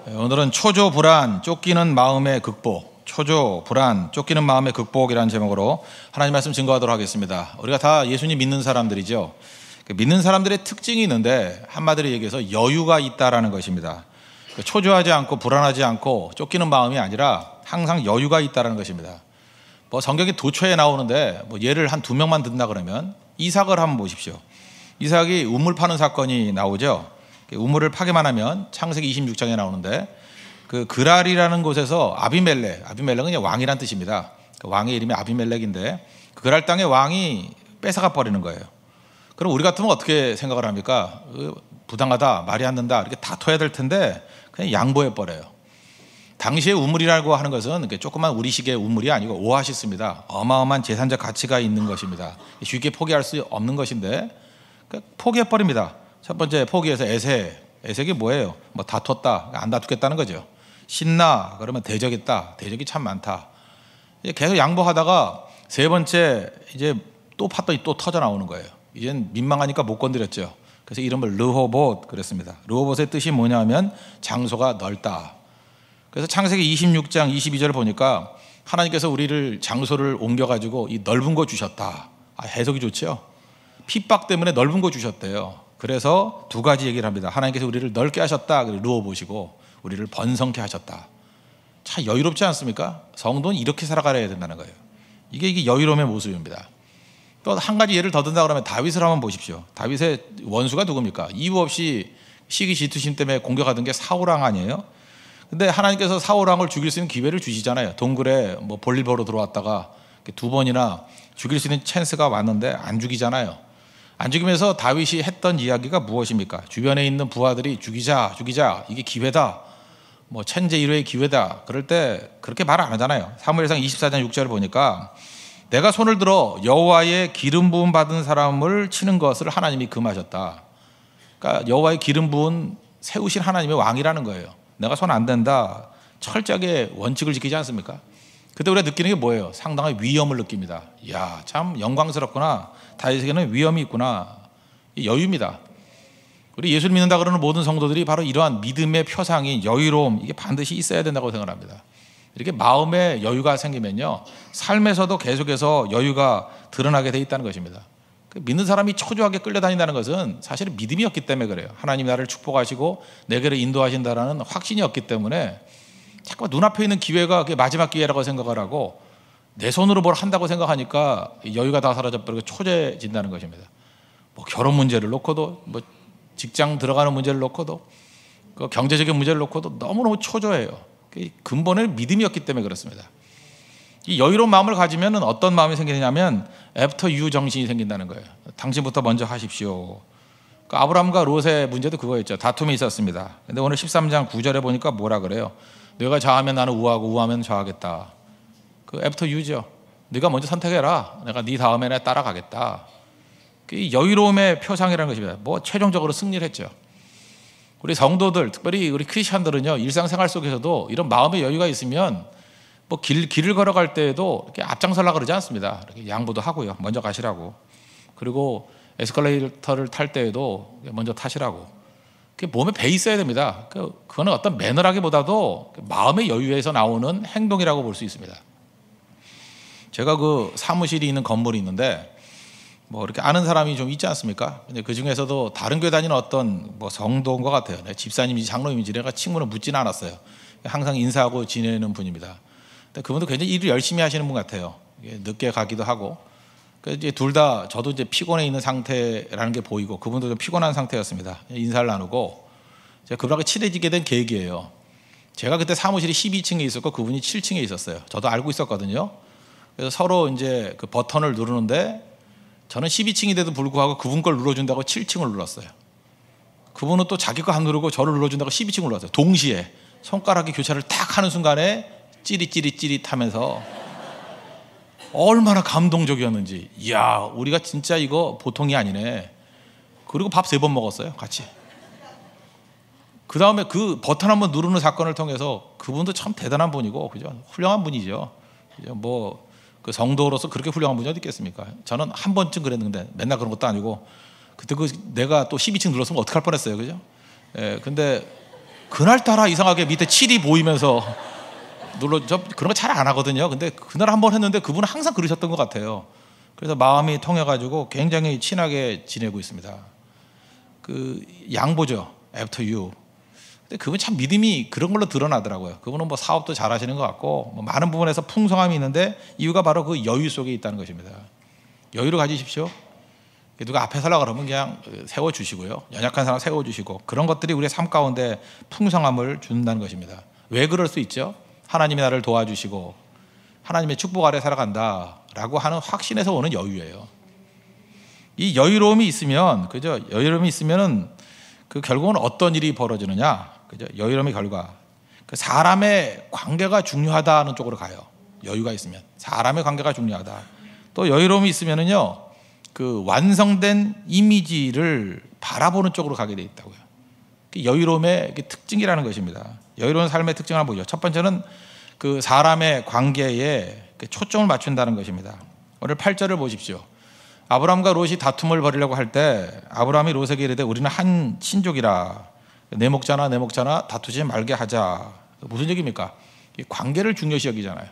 오늘은 초조 불안 쫓기는 마음의 극복, 초조 불안 쫓기는 마음의 극복이라는 제목으로 하나님 말씀 증거하도록 하겠습니다. 우리가 다 예수님 믿는 사람들이죠. 믿는 사람들의 특징이 있는데 한마디로 얘기해서 여유가 있다라는 것입니다. 초조하지 않고 불안하지 않고 쫓기는 마음이 아니라 항상 여유가 있다라는 것입니다. 성경에 도처에 나오는데 예를 한 2명만 든다 그러면 이삭을 한번 보십시오. 이삭이 우물 파는 사건이 나오죠. 우물을 파기만 하면 창세기 26장에 나오는데 그 그랄이라는 곳에서 아비멜렉은 왕이란 뜻입니다. 그 왕의 이름이 아비멜렉인데 그 그랄 땅의 왕이 뺏어가 버리는 거예요. 그럼 우리 같으면 어떻게 생각을 합니까? 부당하다, 말이 안 된다, 이렇게 다퉈야 될 텐데 그냥 양보해 버려요. 당시에 우물이라고 하는 것은 조그만 우리식의 우물이 아니고 오아시스입니다. 어마어마한 재산적 가치가 있는 것입니다. 쉽게 포기할 수 없는 것인데 포기해 버립니다. 첫 번째 포기해서 에색이 뭐예요? 다퉜다, 안 다투겠다는 거죠. 신나 그러면 대적했다, 대적이 참 많다. 계속 양보하다가 세 번째 이제 또 팠더니 또 터져 나오는 거예요. 이젠 민망하니까 못 건드렸죠. 그래서 이름을 르호봇 그랬습니다. 르호봇의 뜻이 뭐냐면 장소가 넓다. 그래서 창세기 26장 22절을 보니까 하나님께서 우리를 장소를 옮겨가지고 이 넓은 거 주셨다. 해석이 좋죠. 핍박 때문에 넓은 거 주셨대요. 그래서 두 가지 얘기를 합니다. 하나님께서 우리를 넓게 하셨다. 누워보시고 우리를 번성케 하셨다. 참 여유롭지 않습니까? 성도는 이렇게 살아가야 된다는 거예요. 이게 여유로움의 모습입니다. 또 한 가지 예를 더 든다 그러면 다윗을 한번 보십시오. 다윗의 원수가 누굽니까? 이유 없이 시기 질투심 때문에 공격하던 게 사울왕 아니에요? 근데 하나님께서 사울왕을 죽일 수 있는 기회를 주시잖아요. 동굴에 볼일 보러 들어왔다가 2번이나 죽일 수 있는 찬스가 왔는데 안 죽이잖아요. 안 죽이면서 다윗이 했던 이야기가 무엇입니까? 주변에 있는 부하들이 죽이자 이게 기회다, 천재 1회의 기회다, 그럴 때 그렇게 말 안 하잖아요. 사무엘상 24장 6절을 보니까 내가 손을 들어 여호와의 기름 부음 받은 사람을 치는 것을 하나님이 금하셨다. 그러니까 여호와의 기름 부은 세우신 하나님의 왕이라는 거예요. 내가 손 안 댄다, 철저하게 원칙을 지키지 않습니까? 그때 우리가 느끼는 게 뭐예요? 상당한 위험을 느낍니다. 이야, 참 영광스럽구나. 다윗에게는 위험이 있구나. 여유입니다. 우리 예수를 믿는다 그러는 모든 성도들이 바로 이러한 믿음의 표상인 여유로움, 이게 반드시 있어야 된다고 생각합니다. 이렇게 마음의 여유가 생기면요, 삶에서도 계속해서 여유가 드러나게 돼 있다는 것입니다. 믿는 사람이 초조하게 끌려다닌다는 것은 사실은 믿음이 없기 때문에 그래요. 하나님이 나를 축복하시고 내게로 인도하신다라는 확신이 없기 때문에 자꾸 눈앞에 있는 기회가 그게 마지막 기회라고 생각을 하고 내 손으로 뭘 한다고 생각하니까 여유가 다 사라져버리고 초조해진다는 것입니다. 결혼 문제를 놓고도 직장 들어가는 문제를 놓고도 경제적인 문제를 놓고도 너무너무 초조해요. 근본의 믿음이 없기 때문에 그렇습니다. 이 여유로운 마음을 가지면 어떤 마음이 생기냐면 애프터 유 정신이 생긴다는 거예요. 당신부터 먼저 하십시오. 아브라함과 롯의 문제도 그거였죠. 다툼이 있었습니다. 근데 오늘 13장 9절에 보니까 뭐라 그래요? 내가 좌하면 나는 우하고 우하면 좌하겠다. 애프터 유죠. 네가 먼저 선택해라. 내가 네 다음에 내가 따라가겠다. 이 여유로움의 표상이라는 것입니다. 최종적으로 승리를 했죠. 우리 성도들, 특별히 우리 크리스천들은요, 일상생활 속에서도 이런 마음의 여유가 있으면 길을 걸어갈 때에도 이렇게 앞장서려고 그러지 않습니다. 이렇게 양보도 하고요. 먼저 가시라고. 그리고 에스컬레이터를 탈 때에도 먼저 타시라고. 그게 몸에 배 있어야 됩니다. 그거는 어떤 매너라기보다도 마음의 여유에서 나오는 행동이라고 볼 수 있습니다. 제가 사무실이 있는 건물이 있는데 이렇게 아는 사람이 좀 있지 않습니까? 근데 그 중에서도 다른 교회 다니는 어떤 성도인 것 같아요. 집사님인지 장로님인지 내가 친구는 묻지는 않았어요. 항상 인사하고 지내는 분입니다. 근데 그분도 굉장히 일을 열심히 하시는 분 같아요. 늦게 가기도 하고. 이제 둘 다 저도 이제 피곤해 있는 상태라는 게 보이고 그분도 좀 피곤한 상태였습니다. 인사를 나누고 제가 그분하고 친해지게 된 계기예요. 제가 그때 사무실이 12층에 있었고 그분이 7층에 있었어요. 저도 알고 있었거든요. 그래서 서로 이제 그 버튼을 누르는데 저는 12층인데도 불구하고 그분 걸 눌러준다고 7층을 눌렀어요. 그분은 또 자기 거 안 누르고 저를 눌러준다고 12층을 눌렀어요. 동시에 손가락이 교차를 탁 하는 순간에 찌릿찌릿 하면서 얼마나 감동적이었는지. 이야, 우리가 진짜 이거 보통이 아니네. 그리고 밥 3번 먹었어요, 같이. 그 다음에 그 버튼 한번 누르는 사건을 통해서 그분도 참 대단한 분이고, 그죠? 훌륭한 분이죠. 그죠? 그 성도로서 그렇게 훌륭한 분이 어디 있겠습니까? 저는 한 번쯤 그랬는데 맨날 그런 것도 아니고 그때 내가 또 12층 눌렀으면 어떡할 뻔했어요, 그죠? 근데 그날따라 이상하게 밑에 7이 보이면서 저 그런 거 잘 안 하거든요. 근데 그날 한번 했는데 그분은 항상 그러셨던 것 같아요. 그래서 마음이 통해가지고 굉장히 친하게 지내고 있습니다. 그 양보죠. After you. 근데 그분 참 믿음이 그런 걸로 드러나더라고요. 그분은 뭐 사업도 잘 하시는 것 같고 뭐 많은 부분에서 풍성함이 있는데 이유가 바로 그 여유 속에 있다는 것입니다. 여유를 가지십시오. 누가 앞에 서려고 그러면 그냥 세워주시고요. 연약한 사람 세워주시고 그런 것들이 우리의 삶 가운데 풍성함을 준다는 것입니다. 왜 그럴 수 있죠? 하나님이 나를 도와주시고 하나님의 축복 아래 살아간다라고 하는 확신에서 오는 여유예요. 이 여유로움이 있으면, 그죠? 여유로움이 있으면은 그 결국은 어떤 일이 벌어지느냐, 그죠? 여유로움의 결과. 그 사람의 관계가 중요하다는 쪽으로 가요. 여유가 있으면 사람의 관계가 중요하다. 또 여유로움이 있으면은요, 그 완성된 이미지를 바라보는 쪽으로 가게 돼 있다고요. 그 여유로움의 특징이라는 것입니다. 여유로운 삶의 특징을 한번 보죠. 첫 번째는 그 사람의 관계에 초점을 맞춘다는 것입니다. 오늘 8절을 보십시오. 아브라함과 롯이 다툼을 벌이려고 할 때 아브라함이 롯에게 이르되 우리는 한 친족이라 내 목자나 다투지 말게 하자. 무슨 얘기입니까? 관계를 중요시 여기잖아요.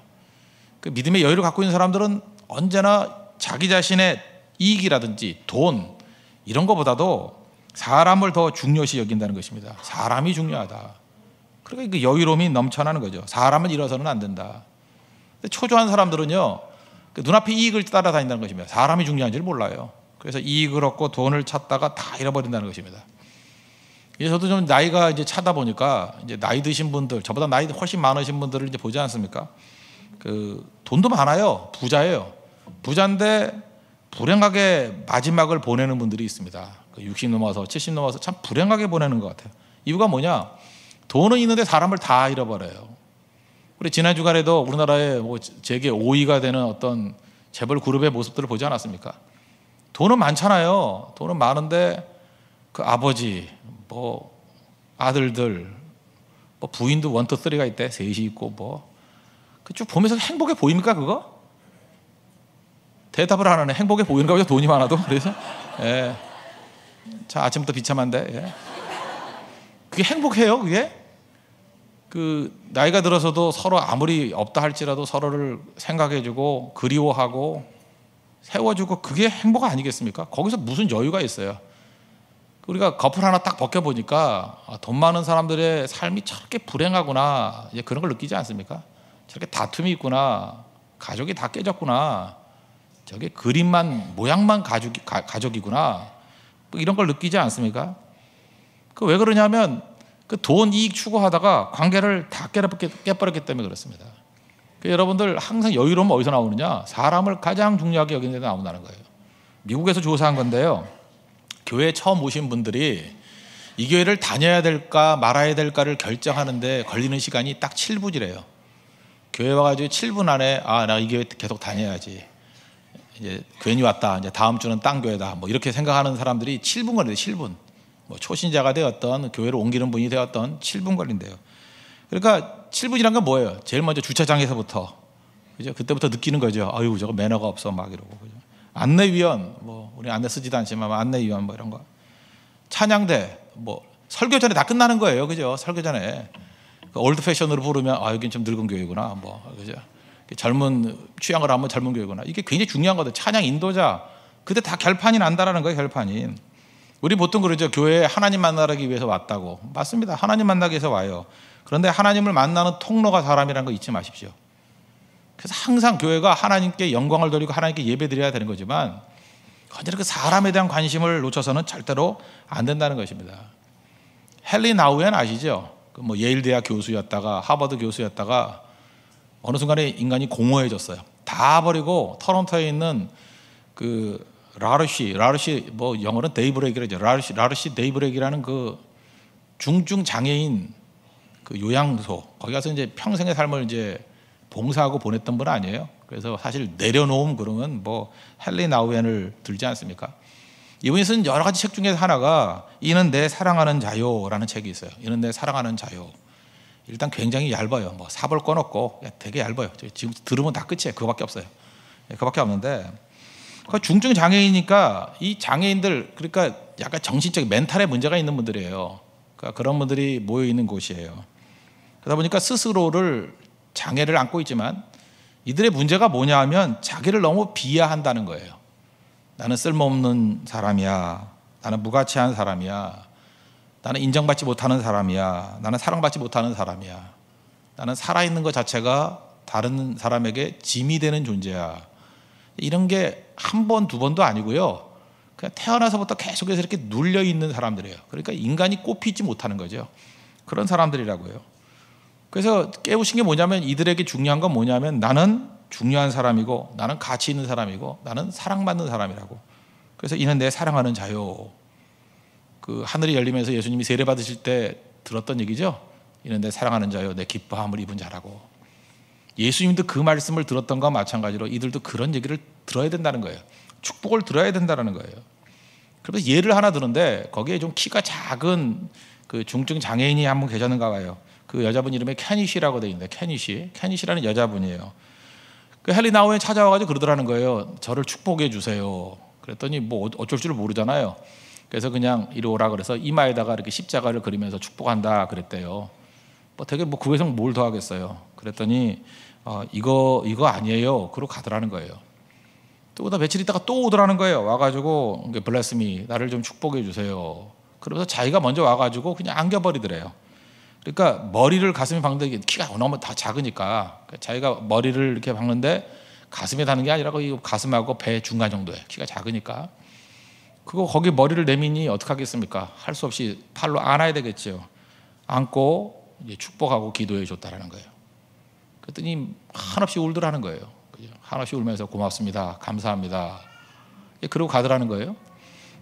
그 믿음의 여유를 갖고 있는 사람들은 언제나 자기 자신의 이익이라든지 돈 이런 것보다도 사람을 더 중요시 여긴다는 것입니다. 사람이 중요하다. 그러니까 그 여유로움이 넘쳐나는 거죠. 사람을 잃어서는 안 된다. 근데 초조한 사람들은요, 그 눈앞의 이익을 따라다닌다는 것입니다. 사람이 중요한지를 몰라요. 그래서 이익을 얻고 돈을 찾다가 다 잃어버린다는 것입니다. 이제 저도 좀 나이가 이제 차다 보니까 이제 나이 드신 분들, 저보다 나이 훨씬 많으신 분들을 이제 보지 않습니까? 그 돈도 많아요. 부자예요. 부자인데 불행하게 마지막을 보내는 분들이 있습니다. 60 넘어서 70 넘어서 참 불행하게 보내는 것 같아요. 이유가 뭐냐? 돈은 있는데 사람을 다 잃어버려요. 우리 지난 주간에도 우리나라의 뭐 세계 5위가 되는 어떤 재벌 그룹의 모습들을 보지 않았습니까? 돈은 많잖아요. 돈은 많은데 그 아버지, 뭐 아들들, 뭐 부인도 1, 2, 3가 있대. 셋이 있고 뭐. 쭉 보면서 행복해 보입니까 그거? 대답을 안 하네. 행복해 보이는가 보죠. 돈이 많아도. 그래서 예. 자, 아침부터 비참한데. 예. 그게 행복해요, 그게? 그 나이가 들어서도 서로 아무리 없다 할지라도 서로를 생각해주고 그리워하고 세워주고 그게 행복 아니겠습니까? 거기서 무슨 여유가 있어요? 우리가 거풀 하나 딱 벗겨보니까 돈 많은 사람들의 삶이 저렇게 불행하구나, 이제 그런 걸 느끼지 않습니까? 저렇게 다툼이 있구나, 가족이 다 깨졌구나, 저게 그림만 모양만 가족이구나, 이런 걸 느끼지 않습니까? 그 왜 그러냐면 그 돈 이익 추구하다가 관계를 다 깨버렸기 때문에 그렇습니다. 그 여러분들 항상 여유로움 어디서 나오느냐? 사람을 가장 중요하게 여기는 데서 나온다는 거예요. 미국에서 조사한 건데요, 교회에 처음 오신 분들이 이 교회를 다녀야 될까 말아야 될까를 결정하는데 걸리는 시간이 딱 7분이래요. 교회 와가지고 7분 안에 나 이 교회 계속 다녀야지, 이제 괜히 왔다, 이제 다음 주는 딴 교회다, 뭐 이렇게 생각하는 사람들이 7분 걸려요. 7분. 뭐 초신자가 되었던, 교회를 옮기는 분이 되었던 7분 걸린대요. 그러니까 7분이란 건 뭐예요? 제일 먼저 주차장에서부터, 그죠? 그때부터 느끼는 거죠. 아유, 저거 매너가 없어, 막 이러고. 그죠? 안내위원, 뭐 우리 안내 쓰지도 않지만 안내위원 뭐 이런 거, 찬양대, 뭐 설교 전에 다 끝나는 거예요, 그죠? 설교 전에 그 올드 패션으로 부르면 여긴 좀 늙은 교회구나, 뭐 그죠? 젊은 취향을 하면 젊은 교회구나. 이게 굉장히 중요한 거죠. 찬양 인도자, 그때 다 결판이 난다라는 거예요, 결판이. 우리 보통 그러죠. 교회에 하나님 만나기 위해서 왔다고. 맞습니다. 하나님 만나기 위해서 와요. 그런데 하나님을 만나는 통로가 사람이라는 거 잊지 마십시오. 그래서 항상 교회가 하나님께 영광을 돌리고 하나님께 예배 드려야 되는 거지만 언제나 그 사람에 대한 관심을 놓쳐서는 절대로 안 된다는 것입니다. 헨리 나우엔 아시죠? 그 뭐 예일 대학 교수였다가 하버드 교수였다가 어느 순간에 인간이 공허해졌어요. 다 버리고 토론토에 있는 그 라르시 뭐 영어로는 데이브레이크라죠. 라르시 데이브레이크라는 그 중증 장애인 그 요양소, 거기 가서 이제 평생의 삶을 이제 봉사하고 보냈던 분 아니에요. 그래서 사실 내려놓음 그러면 뭐 헨리 나우엔을 들지 않습니까? 이분이 쓴 여러 가지 책 중에서 하나가 이는 내 사랑하는 자요라는 책이 있어요. 이는 내 사랑하는 자요. 일단 굉장히 얇아요. 뭐 사볼 건 없고 되게 얇아요. 지금 들으면 다 끝이에요. 그거밖에 없어요. 그거밖에 없는데, 그 중증 장애인이니까 이 장애인들, 그러니까 약간 정신적인 멘탈에 문제가 있는 분들이에요. 그러니까 그런 분들이 모여 있는 곳이에요. 그러다 보니까 스스로를 장애를 안고 있지만 이들의 문제가 뭐냐 하면 자기를 너무 비하한다는 거예요. 나는 쓸모없는 사람이야. 나는 무가치한 사람이야. 나는 인정받지 못하는 사람이야. 나는 사랑받지 못하는 사람이야. 나는 살아있는 것 자체가 다른 사람에게 짐이 되는 존재야. 이런 게 한 번, 두 번도 아니고요. 그냥 태어나서부터 계속해서 이렇게 눌려 있는 사람들이에요. 그러니까 인간이 꽃피지 못하는 거죠. 그런 사람들이라고요. 그래서 깨우친 게 뭐냐면 이들에게 중요한 건 뭐냐면 나는 중요한 사람이고 나는 가치 있는 사람이고 나는 사랑받는 사람이라고. 그래서 이는 내 사랑하는 자요. 그 하늘이 열리면서 예수님이 세례 받으실 때 들었던 얘기죠. 이는 내 사랑하는 자요, 내 기뻐함을 입은 자라고. 예수님도 그 말씀을 들었던 것과 마찬가지로 이들도 그런 얘기를 들어야 된다는 거예요. 축복을 들어야 된다는 거예요. 그래서 예를 하나 드는데 거기에 좀 키가 작은 그 중증 장애인이 한 분 계셨는가 봐요. 그 여자분 이름이 캐니시라고 되어 있는데 캐니시라는 여자분이에요. 그 헨리 나우에 찾아와가지고 그러더라는 거예요. 저를 축복해 주세요. 그랬더니 뭐 어쩔 줄 모르잖아요. 그래서 그냥 이리 오라 그래서 이마에다가 이렇게 십자가를 그리면서 축복한다 그랬대요. 뭐 되게 뭐 그 외에는 뭘 더 하겠어요. 그랬더니 이거 아니에요. 그러고 가더라는 거예요. 또 며칠 있다가 또 오더라는 거예요. 와가지고 bless me, 나를 좀 축복해 주세요. 그러면서 자기가 먼저 와가지고 그냥 안겨버리더래요. 그러니까 머리를 가슴에 박는데 키가 너무 다 작으니까 자기가 머리를 이렇게 박는데 가슴에 닿는 게 아니라 이 가슴하고 배 중간 정도예요. 키가 작으니까. 그거 거기 머리를 내미니 어떻게 하겠습니까? 할 수 없이 팔로 안아야 되겠죠. 안고 이제 축복하고 기도해 줬다라는 거예요. 그랬더니 한없이 울더라는 거예요. 한없이 울면서 고맙습니다. 감사합니다. 그러고 가더라는 거예요.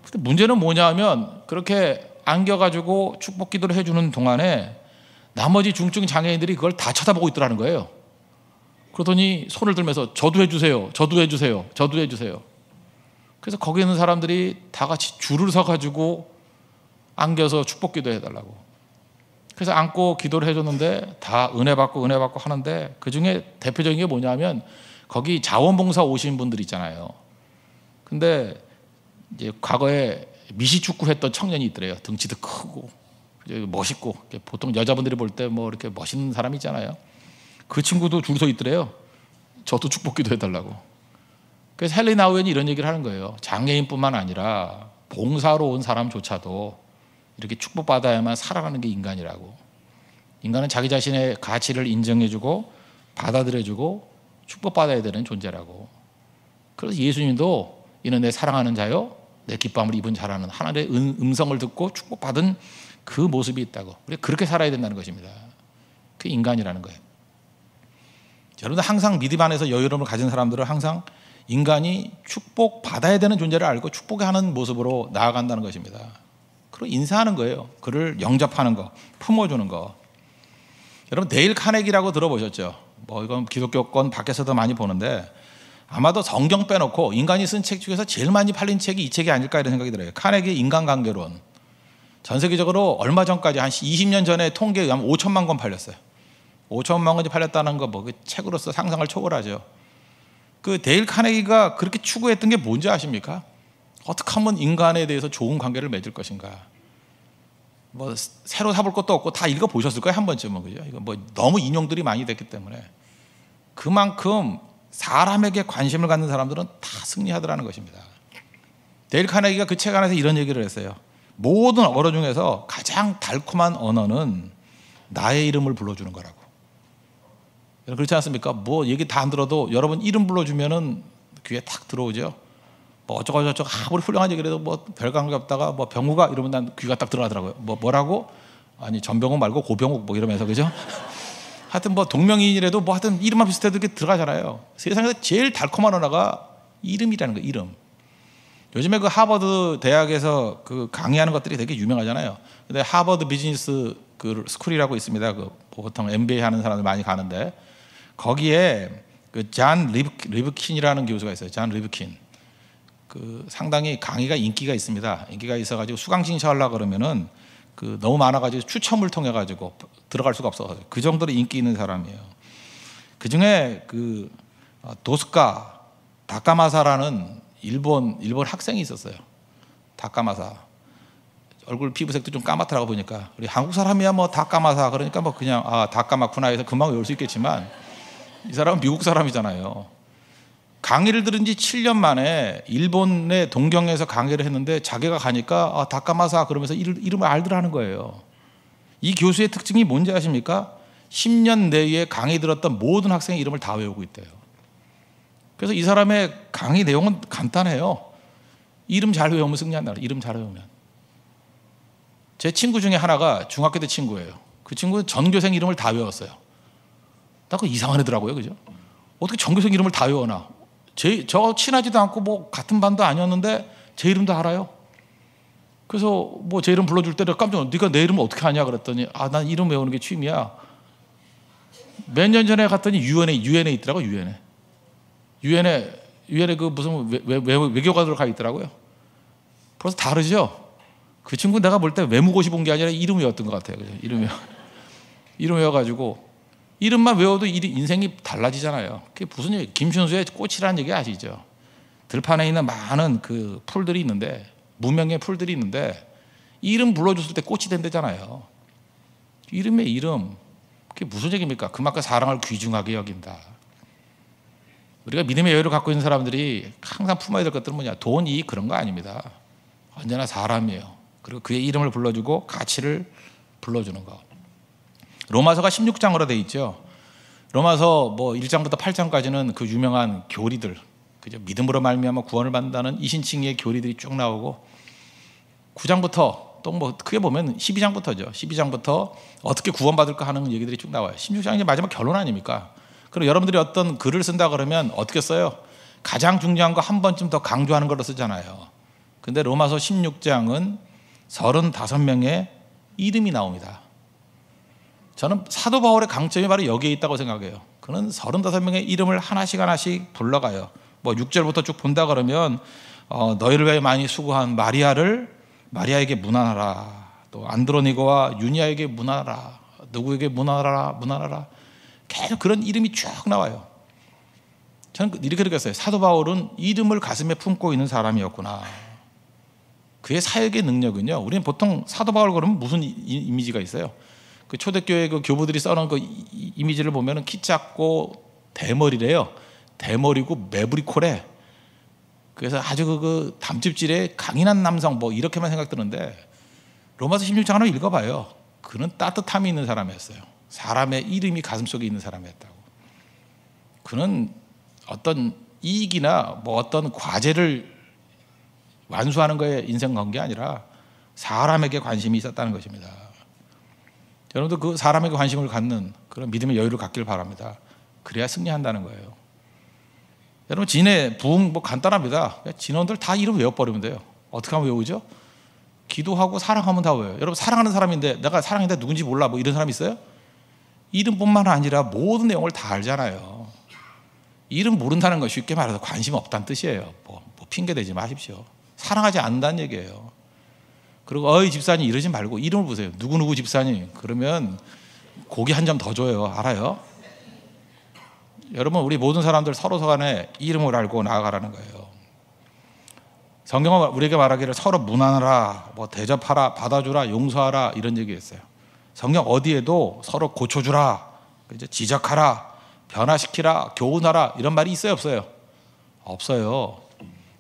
근데 문제는 뭐냐 하면 그렇게 안겨가지고 축복 기도를 해주는 동안에 나머지 중증 장애인들이 그걸 다 쳐다보고 있더라는 거예요. 그러더니 손을 들면서 저도 해주세요. 저도 해주세요. 저도 해주세요. 그래서 거기 있는 사람들이 다 같이 줄을 서가지고 안겨서 축복 기도 해달라고. 그래서 안고 기도를 해줬는데 다 은혜 받고 하는데 그중에 대표적인 게 뭐냐면 거기 자원봉사 오신 분들 있잖아요. 근데 이제 과거에 미시축구 했던 청년이 있더래요. 등치도 크고 멋있고 보통 여자분들이 볼 때 뭐 이렇게 멋있는 사람이 있잖아요. 그 친구도 줄 서 있더래요. 저도 축복 기도 해달라고. 그래서 헨리 나우엔이 이런 얘기를 하는 거예요. 장애인뿐만 아니라 봉사로 온 사람조차도 이렇게 축복받아야만 살아가는 게 인간이라고. 인간은 자기 자신의 가치를 인정해주고 받아들여주고 축복받아야 되는 존재라고. 그래서 예수님도 이는 내 사랑하는 자요 내 기뻐함을 입은 자라는 하나님의 음성을 듣고 축복받은 그 모습이 있다고. 우리가 그렇게 살아야 된다는 것입니다. 그게 인간이라는 거예요. 여러분들 항상 믿음 안에서 여유로움을 가진 사람들은 항상 인간이 축복받아야 되는 존재를 알고 축복하는 모습으로 나아간다는 것입니다. 그리고 인사하는 거예요. 그를 영접하는 거, 품어주는 거. 여러분 데일 카네기라고 들어보셨죠? 뭐 이건 기독교권 밖에서도 많이 보는데 아마도 성경 빼놓고 인간이 쓴 책 중에서 제일 많이 팔린 책이 이 책이 아닐까 이런 생각이 들어요. 카네기의 인간관계론. 전 세계적으로 얼마 전까지 한 20년 전에 통계에 의하면 5천만 권 팔렸어요. 5천만 권이 팔렸다는 거 뭐 그 책으로서 상상을 초월하죠. 그 데일 카네기가 그렇게 추구했던 게 뭔지 아십니까? 어떻게 하면 인간에 대해서 좋은 관계를 맺을 것인가? 뭐 새로 사볼 것도 없고 다 읽어 보셨을 거예요 한 번쯤은. 그죠? 이거 뭐 너무 인용들이 많이 됐기 때문에 그만큼 사람에게 관심을 갖는 사람들은 다 승리하더라는 것입니다. 데일 카네기가 그 책 안에서 이런 얘기를 했어요. 모든 언어 중에서 가장 달콤한 언어는 나의 이름을 불러주는 거라고. 그렇지 않습니까? 뭐 얘기 다 안 들어도 여러분 이름 불러주면은 귀에 탁 들어오죠. 뭐 어쩌고저쩌고 아무리 훌륭한 얘기를 해도 뭐 별 관계 없다가 뭐 병우가 이러면 난 귀가 딱 들어가더라고요. 뭐라고? 아니 전병우 말고 고병욱 뭐 이러면서 그죠? 하여튼 뭐 동명이인이라도 뭐 하여튼 이름만 비슷해도 이렇게 들어가잖아요. 세상에서 제일 달콤한 언어가 이름이라는 거예요. 이름. 요즘에 그 하버드 대학에서 그 강의하는 것들이 되게 유명하잖아요. 근데 하버드 비즈니스 그 스쿨이라고 있습니다. 그 보통 MBA 하는 사람들 많이 가는데 거기에 그 잔 리브킨이라는 교수가 있어요. 잔 리브킨. 그 상당히 강의가 인기가 있습니다. 인기가 있어가지고 수강신청 하려고 그러면은 그 너무 많아가지고 추첨을 통해 가지고 들어갈 수가 없어가지고 그 정도로 인기 있는 사람이에요. 그 중에 그 도스카 다카마사라는 일본 학생이 있었어요. 다카마사. 얼굴 피부색도 좀 까맣더라고 보니까. 우리 한국 사람이야 뭐 다 까마사 그러니까 뭐 그냥 다 까맣구나 해서 금방 외울 수 있겠지만 이 사람은 미국 사람이잖아요. 강의를 들은 지 7년 만에 일본의 동경에서 강의를 했는데 자기가 가니까 다 까마사 그러면서 이름을 알더라는 거예요. 이 교수의 특징이 뭔지 아십니까? 10년 내에 강의 들었던 모든 학생의 이름을 다 외우고 있대요. 그래서 이 사람의 강의 내용은 간단해요. 이름 잘 외우면 승리한다. 이름 잘 외우면. 제 친구 중에 하나가 중학교 때 친구예요. 그 친구는 전교생 이름을 다 외웠어요. 딱 이상한 애더라고요. 그죠? 어떻게 전교생 이름을 다 외워나? 저 친하지도 않고 뭐 같은 반도 아니었는데 제 이름도 알아요. 그래서 뭐 제 이름 불러줄 때 깜짝 놀랐어요. 네가 내 이름을 어떻게 아냐 그랬더니 난 이름 외우는 게 취미야. 몇 년 전에 갔더니 유엔에 있더라고. 유엔에 그 무슨 외교관으로 가 있더라고요. 벌써 다르죠. 그 친구 내가 볼 때 외무고시 본 게 아니라 이름 외웠던 것 같아요. 그죠? 이름 외워가지고 이름만 외워도 인생이 달라지잖아요. 그게 무슨 얘기? 김춘수의 꽃이라는 얘기 아시죠? 들판에 있는 많은 그 풀들이 있는데 무명의 풀들이 있는데 이름 불러줬을 때 꽃이 된대잖아요. 이름의 이름. 그게 무슨 얘기입니까? 그만큼 사랑을 귀중하게 여긴다. 우리가 믿음의 여유를 갖고 있는 사람들이 항상 품어야 될 것들은 뭐냐? 돈, 이익 그런 거 아닙니다. 언제나 사람이에요. 그리고 그의 이름을 불러주고 가치를 불러주는 거. 로마서가 16장으로 돼 있죠. 로마서 뭐 1장부터 8장까지는 그 유명한 교리들, 그죠? 믿음으로 말미암아 구원을 받는다는 이신칭의 교리들이 쭉 나오고 9장부터 또 뭐 크게 보면 12장부터죠. 12장부터 어떻게 구원받을까 하는 얘기들이 쭉 나와요. 16장이 마지막 결론 아닙니까? 그리고 여러분들이 어떤 글을 쓴다 그러면 어떻게 써요? 가장 중요한 거 한 번쯤 더 강조하는 걸로 쓰잖아요. 근데 로마서 16장은 35명의 이름이 나옵니다. 저는 사도 바울의 강점이 바로 여기에 있다고 생각해요. 그는 35명의 이름을 하나씩 불러가요. 뭐 6절부터 쭉 본다 그러면 너희를 위해 많이 수고한 마리아에게 문안하라. 또 안드로니고와 유니아에게 문안하라. 누구에게 문안하라. 계속 그런 이름이 쭉 나와요. 저는 이렇게 느꼈어요. 사도 바울은 이름을 가슴에 품고 있는 사람이었구나. 그의 사역의 능력은요. 우리는 보통 사도 바울 그러면 무슨 이미지가 있어요? 그 초대교회 그 교부들이 써놓은 그 이미지를 보면은 키 작고 대머리래요. 대머리고 매부리코래. 그래서 아주 그 담즙질의 강인한 남성 뭐 이렇게만 생각드는데 로마서 16장을 읽어봐요. 그는 따뜻함이 있는 사람이었어요. 사람의 이름이 가슴속에 있는 사람이었다고. 그는 어떤 이익이나 뭐 어떤 과제를 완수하는 거에 인생 건 게 아니라 사람에게 관심이 있었다는 것입니다. 여러분도 그 사람에게 관심을 갖는 그런 믿음의 여유를 갖길 바랍니다. 그래야 승리한다는 거예요. 여러분 진의 부흥 뭐 간단합니다. 진원들 다 이름 외워버리면 돼요. 어떻게 하면 외우죠? 기도하고 사랑하면 다 외워요. 여러분 사랑하는 사람인데 내가 사랑인데 누군지 몰라 뭐 이런 사람 있어요? 이름뿐만 아니라 모든 내용을 다 알잖아요. 이름 모른다는 건 쉽게 말해서 관심 없다는 뜻이에요. 뭐 핑계대지 마십시오. 사랑하지 않는다는 얘기예요. 그리고 어이 집사님 이러지 말고 이름을 보세요. 누구누구 집사님 그러면 고기 한 점 더 줘요. 알아요? 여러분 우리 모든 사람들 서로 간에 이름을 알고 나아가라는 거예요. 성경은 우리에게 말하기를 서로 문안하라, 뭐 대접하라, 받아주라, 용서하라 이런 얘기했어요. 성경 어디에도 서로 고쳐주라, 지적하라, 변화시키라, 교훈하라 이런 말이 있어요 없어요? 없어요.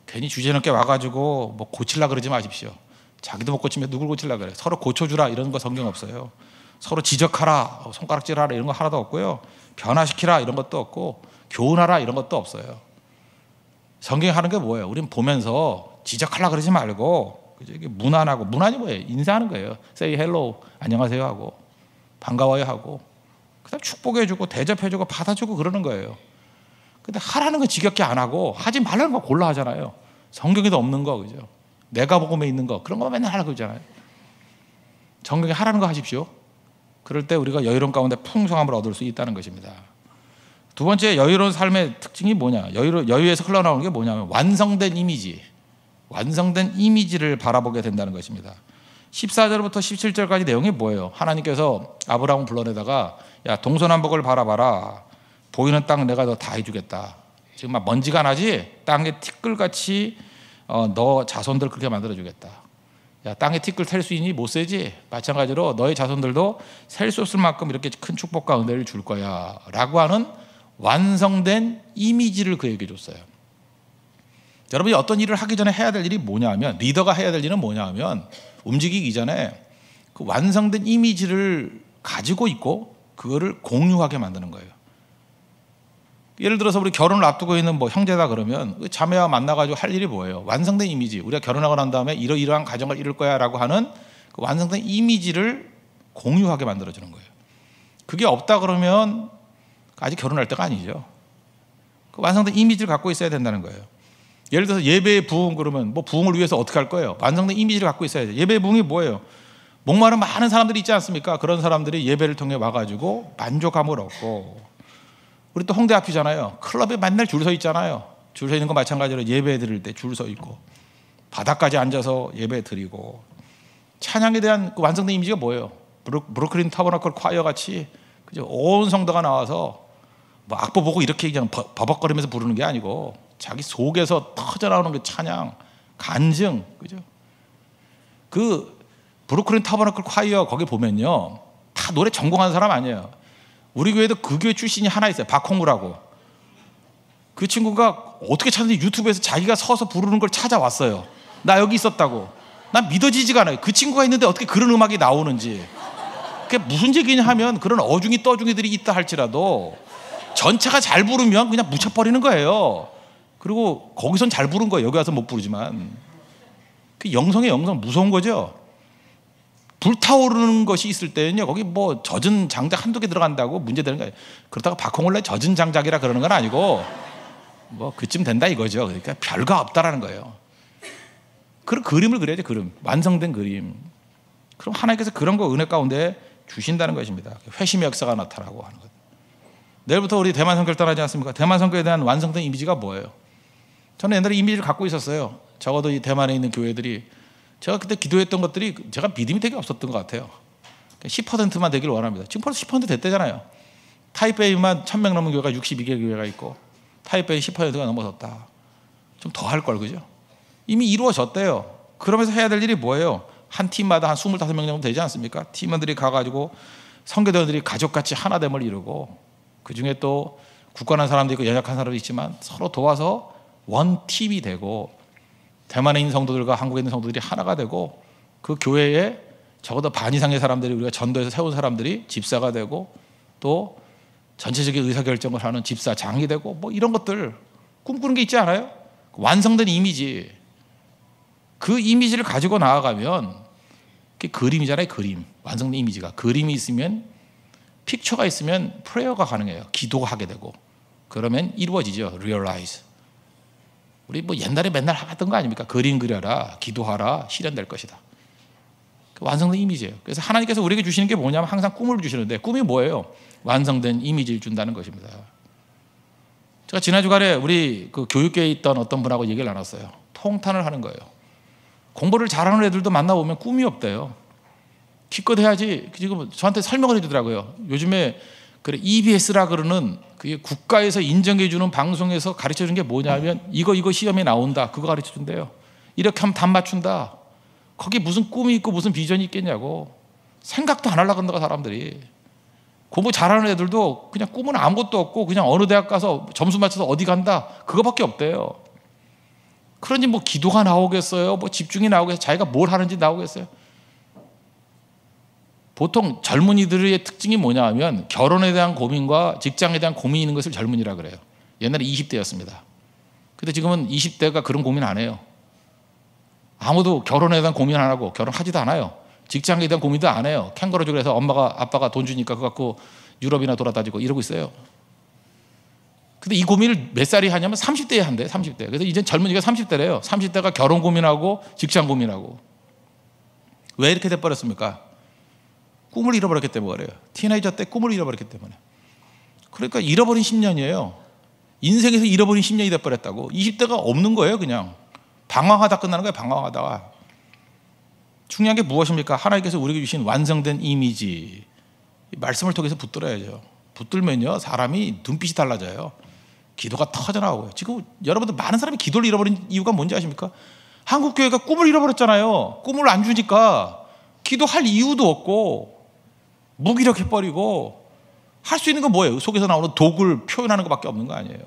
괜히 주제넘게 와가지고 뭐 고치려 그러지 마십시오. 자기도 못 고치면 누굴 고치려 그래요. 서로 고쳐주라 이런 거 성경 없어요. 서로 지적하라, 손가락질하라 이런 거 하나도 없고요. 변화시키라 이런 것도 없고 교훈하라 이런 것도 없어요. 성경이 하는 게 뭐예요? 우리는 보면서 지적하라 그러지 말고 문안하고, 문안이 뭐예요? 인사하는 거예요. Say hello, 안녕하세요 하고 반가워요 하고 그다음 축복해주고 대접해주고 받아주고 그러는 거예요. 근데 하라는 거 지겹게 안 하고 하지 말라는 거 골라 하잖아요. 성경에도 없는 거 그죠? 내가 복음에 있는 거 그런 거 맨날 하라고 그러잖아요. 성경에 하라는 거 하십시오. 그럴 때 우리가 여유로운 가운데 풍성함을 얻을 수 있다는 것입니다. 두 번째 여유로운 삶의 특징이 뭐냐? 여유에서 흘러나오는 게 뭐냐면 완성된 이미지를 바라보게 된다는 것입니다. 14절부터 17절까지 내용이 뭐예요? 하나님께서 아브라함을 불러내다가 야 동서남북을 바라봐라. 보이는 땅 내가 너 다 해주겠다. 지금 막 먼지가 나지? 땅에 티끌같이 너 자손들 그렇게 만들어주겠다. 야, 땅에 티끌 셀 수 있니? 못 세지. 마찬가지로 너의 자손들도 셀 수 없을 만큼 이렇게 큰 축복과 은혜를 줄 거야 라고 하는 완성된 이미지를 그에게 줬어요. 여러분이 어떤 일을 하기 전에 해야 될 일이 뭐냐 하면, 리더가 해야 될 일은 뭐냐 하면, 움직이기 전에 그 완성된 이미지를 가지고 있고 그거를 공유하게 만드는 거예요. 예를 들어서 우리 결혼을 앞두고 있는 뭐 형제다 그러면 자매와 만나가지고 할 일이 뭐예요? 완성된 이미지. 우리가 결혼하고 난 다음에 이러이러한 가정을 이룰 거야 라고 하는 그 완성된 이미지를 공유하게 만들어주는 거예요. 그게 없다 그러면 아직 결혼할 때가 아니죠. 그 완성된 이미지를 갖고 있어야 된다는 거예요. 예를 들어서 예배의 부흥 그러면 뭐 부흥을 위해서 어떻게 할 거예요? 완성된 이미지를 갖고 있어야죠. 예배의 부흥이 뭐예요? 목마른 많은 사람들이 있지 않습니까? 그런 사람들이 예배를 통해 와가지고 만족감을 얻고, 우리 또 홍대 앞이잖아요. 클럽에 맨날 줄 서 있잖아요. 줄 서 있는 거 마찬가지로 예배 드릴 때 줄 서 있고 바닥까지 앉아서 예배 드리고, 찬양에 대한 그 완성된 이미지가 뭐예요? 브루클린 타버너클 콰이어 같이 그죠? 온 성도가 나와서 뭐 악보 보고 이렇게 그냥 버벅거리면서 부르는 게 아니고 자기 속에서 터져나오는 그 찬양, 간증, 그죠? 그 브루클린 타버너클 콰이어 거기 보면요, 다 노래 전공하는 사람 아니에요. 우리 교회도 그 교회 출신이 하나 있어요. 박홍구라고. 그 친구가 어떻게 찾는지 유튜브에서 자기가 서서 부르는 걸 찾아왔어요. 나 여기 있었다고. 난 믿어지지가 않아요. 그 친구가 있는데 어떻게 그런 음악이 나오는지. 그게 무슨 얘기냐 하면, 그런 어중이 떠중이들이 있다 할지라도 전체가 잘 부르면 그냥 묻혀버리는 거예요. 그리고 거기선 잘 부른 거예요. 여기 와서 못 부르지만. 그 영성의 영성 무서운 거죠. 불타오르는 것이 있을 때는요, 거기 뭐 젖은 장작 한두 개 들어간다고 문제되는 거예요. 그렇다고 박홍을래 젖은 장작이라 그러는 건 아니고 뭐 그쯤 된다 이거죠. 그러니까 별거 없다라는 거예요. 그런 그림을 그려야죠. 그림, 완성된 그림. 그럼 하나님께서 그런 거 은혜 가운데 주신다는 것입니다. 회심의 역사가 나타나고 하는 것. 내일부터 우리 대만 선교를 떠나지 않습니까? 대만 선교에 대한 완성된 이미지가 뭐예요? 저는 옛날에 이미지를 갖고 있었어요. 적어도 이 대만에 있는 교회들이, 제가 그때 기도했던 것들이 제가 믿음이 되게 없었던 것 같아요. 10%만 되길 원합니다. 지금 벌써 10% 됐대잖아요. 타이베이만 1000명 넘는 교회가 62개 교회가 있고 타이베이 10%가 넘어섰다. 좀 더 할 걸, 그죠? 이미 이루어졌대요. 그러면서 해야 될 일이 뭐예요? 한 팀마다 한 25명 정도 되지 않습니까? 팀원들이 가가지고 선교대원들이 가족같이 하나됨을 이루고, 그중에 또 굳건한 사람도 있고 연약한 사람도 있지만 서로 도와서 원팀이 되고, 대만에 있는 성도들과 한국에 있는 성도들이 하나가 되고, 그 교회에 적어도 반 이상의 사람들이, 우리가 전도해서 세운 사람들이 집사가 되고, 또 전체적인 의사결정을 하는 집사장이 되고, 뭐 이런 것들 꿈꾸는 게 있지 않아요? 완성된 이미지. 그 이미지를 가지고 나아가면 그게 그림이잖아요. 그림. 완성된 이미지가. 그림이 있으면, 픽처가 있으면 프레어가 가능해요. 기도가 하게 되고, 그러면 이루어지죠. realize. 우리 뭐 옛날에 맨날 하던 거 아닙니까? 그림 그려라, 기도하라, 실현될 것이다. 완성된 이미지예요. 그래서 하나님께서 우리에게 주시는 게 뭐냐면 항상 꿈을 주시는데, 꿈이 뭐예요? 완성된 이미지를 준다는 것입니다. 제가 지난 주간에 우리 그 교육계에 있던 어떤 분하고 얘기를 나눴어요. 통탄을 하는 거예요. 공부를 잘하는 애들도 만나보면 꿈이 없대요. 기껏 해야지. 지금 저한테 설명을 해주더라고요. 요즘에 그래 EBS라 그러는 그게 국가에서 인정해주는 방송에서 가르쳐주는 게 뭐냐면, 이거 시험에 나온다, 그거 가르쳐준대요. 이렇게 하면 답 맞춘다. 거기 무슨 꿈이 있고 무슨 비전이 있겠냐고. 생각도 안 하려고 한다, 사람들이. 공부 잘하는 애들도 그냥 꿈은 아무것도 없고 그냥 어느 대학 가서 점수 맞춰서 어디 간다, 그거밖에 없대요. 그러니 뭐 기도가 나오겠어요? 뭐 집중이 나오겠어요? 자기가 뭘 하는지 나오겠어요? 보통 젊은이들의 특징이 뭐냐 하면, 결혼에 대한 고민과 직장에 대한 고민이 있는 것을 젊은이라 그래요. 옛날에 20대였습니다. 근데 지금은 20대가 그런 고민 안 해요. 아무도 결혼에 대한 고민 안 하고 결혼하지도 않아요. 직장에 대한 고민도 안 해요. 캥거루죠. 그래서 엄마가 아빠가 돈 주니까 그거 갖고 유럽이나 돌아다니고 이러고 있어요. 근데 이 고민을 몇 살이 하냐면 30대에 한대요. 30대. 그래서 이제 젊은이가 30대래요. 30대가 결혼 고민하고 직장 고민하고. 왜 이렇게 돼버렸습니까? 꿈을 잃어버렸기 때문에 그래요. 티네이저 때 꿈을 잃어버렸기 때문에. 그러니까 잃어버린 10년이에요. 인생에서 잃어버린 10년이 돼버렸다고. 20대가 없는 거예요. 그냥 방황하다 끝나는 거예요. 방황하다가. 중요한 게 무엇입니까? 하나님께서 우리에게 주신 완성된 이미지, 말씀을 통해서 붙들어야죠. 붙들면요, 사람이 눈빛이 달라져요. 기도가 터져나오고요. 지금 여러분들 많은 사람이 기도를 잃어버린 이유가 뭔지 아십니까? 한국교회가 꿈을 잃어버렸잖아요. 꿈을 안 주니까 기도할 이유도 없고 무기력해버리고 할 수 있는 건 뭐예요? 속에서 나오는 독을 표현하는 것밖에 없는 거 아니에요.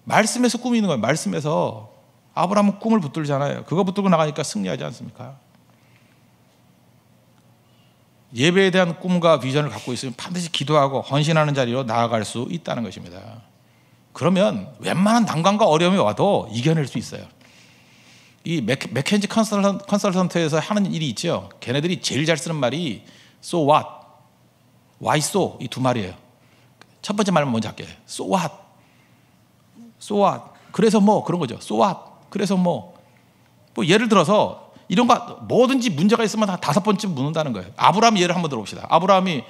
말씀에서 꿈이 있는 거예요. 말씀에서. 아브라함은 꿈을 붙들잖아요. 그거 붙들고 나가니까 승리하지 않습니까? 예배에 대한 꿈과 비전을 갖고 있으면 반드시 기도하고 헌신하는 자리로 나아갈 수 있다는 것입니다. 그러면 웬만한 난관과 어려움이 와도 이겨낼 수 있어요. 이 맥켄지 컨설턴트에서 하는 일이 있죠. 걔네들이 제일 잘 쓰는 말이 so what, why so 이 두 말이에요. 첫 번째 말만 먼저 할게요. so what, so what. 그래서 뭐 그런 거죠. so what. 그래서 뭐 예를 들어서 이런 거 뭐든지 문제가 있으면 한 5번쯤 묻는다는 거예요. 아브라함 예를 한번 들어봅시다. 아브라함이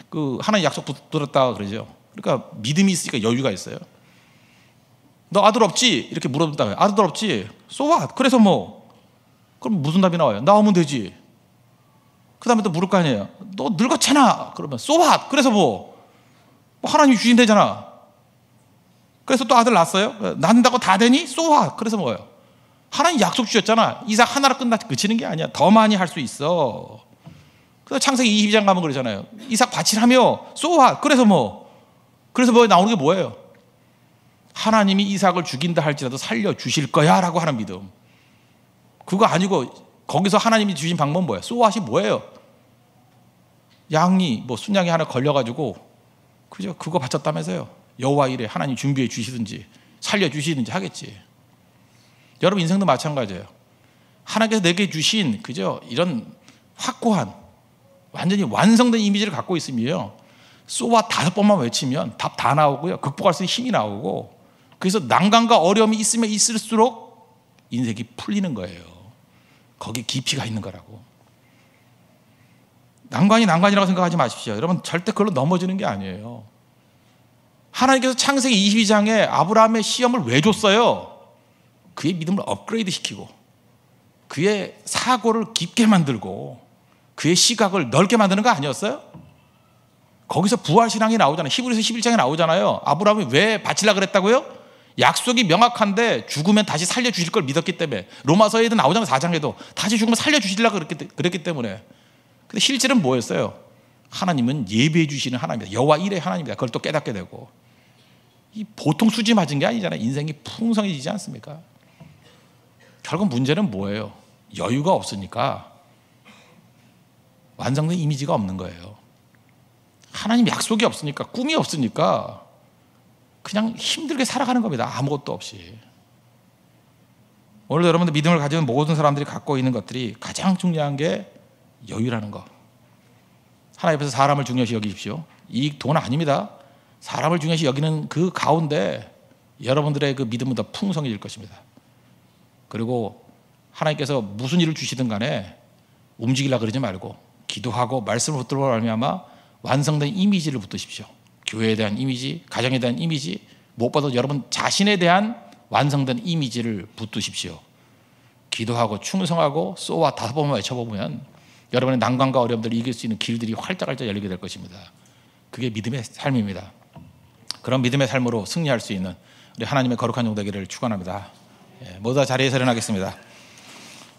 그 하나님 약속 붙들었다 그러죠. 그러니까 믿음이 있으니까 여유가 있어요. 너 아들 없지? 이렇게 물어본다고요. 아들 없지? so what? 그래서 뭐 그럼 무슨 답이 나와요? 나오면 되지. 그 다음에 또 물을 거 아니에요. 너 늙었잖아. 그러면 so what? 그래서 뭐 하나님이 주신대잖아. 그래서 또 아들 낳았어요. 낳는다고 다 되니? so what? 그래서 뭐예요? 하나님 약속 주셨잖아. 이삭 하나로 그치는 게 아니야. 더 많이 할 수 있어. 그래서 창세기 22장 가면 그러잖아요. 이삭 바치라며 so what? 그래서 뭐 나오는 게 뭐예요? 하나님이 이삭을 죽인다 할지라도 살려주실 거야 라고 하는 믿음. 그거 아니고 거기서 하나님이 주신 방법은 뭐예요? so what이 뭐예요? 양이 순양이 하나 걸려가지고 그죠? 그거 바쳤다면서요. 여호와 이래 하나님 준비해 주시든지 살려주시든지 하겠지. 여러분 인생도 마찬가지예요. 하나님께서 내게 주신 그죠? 이런 확고한 완전히 완성된 이미지를 갖고 있으면요. so what 5번만 외치면 답 다 나오고요. 극복할 수 있는 힘이 나오고 그래서 난관과 어려움이 있으면 있을수록 인생이 풀리는 거예요. 거기에 깊이가 있는 거라고. 난관이라고 생각하지 마십시오. 여러분 절대 그걸로 넘어지는 게 아니에요. 하나님께서 창세기 22장에 아브라함의 시험을 왜 줬어요? 그의 믿음을 업그레이드 시키고 그의 사고를 깊게 만들고 그의 시각을 넓게 만드는 거 아니었어요? 거기서 부활신앙이 나오잖아요. 히브리서 11장에 나오잖아요. 아브라함이 왜 바치려고 그랬다고요? 약속이 명확한데 죽으면 다시 살려주실 걸 믿었기 때문에. 로마서에도 나오잖아요. 4장에도 다시 죽으면 살려주시려고 그랬기 때문에. 근데 실제는 뭐였어요? 하나님은 예배해 주시는 하나님이다. 여호와 일의 하나님이다. 그걸 또 깨닫게 되고. 이 보통 수지 맞은 게 아니잖아요. 인생이 풍성해지지 않습니까? 결국 문제는 뭐예요? 여유가 없으니까 완성된 이미지가 없는 거예요. 하나님 약속이 없으니까, 꿈이 없으니까 그냥 힘들게 살아가는 겁니다. 아무것도 없이. 오늘도 여러분들 믿음을 가지는 모든 사람들이 갖고 있는 것들이 가장 중요한 게 여유라는 거. 하나님 앞에서 사람을 중요시 여기십시오. 이 돈 아닙니다. 사람을 중요시 여기는 그 가운데 여러분들의 그 믿음은 더 풍성해질 것입니다. 그리고 하나님께서 무슨 일을 주시든 간에 움직이려고 그러지 말고 기도하고 말씀을 붙들고 말미암아 완성된 이미지를 붙드십시오. 교회에 대한 이미지, 가정에 대한 이미지, 무엇보다 여러분 자신에 대한 완성된 이미지를 붙드십시오. 기도하고 충성하고 쏘와 5번만 외쳐보면 여러분의 난관과 어려움들을 이길 수 있는 길들이 활짝활짝 열리게 될 것입니다. 그게 믿음의 삶입니다. 그런 믿음의 삶으로 승리할 수 있는 우리 하나님의 거룩한 종 되기를 축원합니다. 모두 다 자리에서 일어나겠습니다.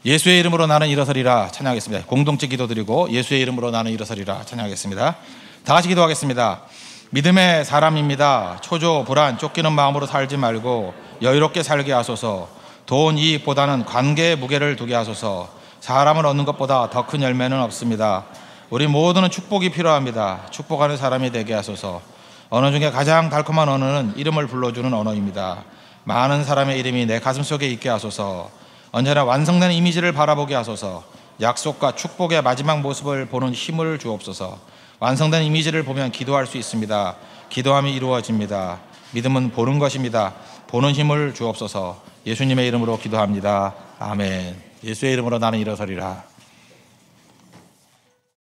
예수의 이름으로 나는 일어서리라 찬양하겠습니다. 공동체 기도드리고 예수의 이름으로 나는 일어서리라 찬양하겠습니다. 다 같이 기도하겠습니다. 믿음의 사람입니다. 초조, 불안, 쫓기는 마음으로 살지 말고 여유롭게 살게 하소서. 돈 이익보다는 관계의 무게를 두게 하소서. 사람을 얻는 것보다 더 큰 열매는 없습니다. 우리 모두는 축복이 필요합니다. 축복하는 사람이 되게 하소서. 언어 중에 가장 달콤한 언어는 이름을 불러주는 언어입니다. 많은 사람의 이름이 내 가슴 속에 있게 하소서. 언제나 완성된 이미지를 바라보게 하소서. 약속과 축복의 마지막 모습을 보는 힘을 주옵소서. 완성된 이미지를 보면 기도할 수 있습니다. 기도함이 이루어집니다. 믿음은 보는 것입니다. 보는 힘을 주옵소서. 예수님의 이름으로 기도합니다. 아멘. 예수의 이름으로 나는 일어서리라.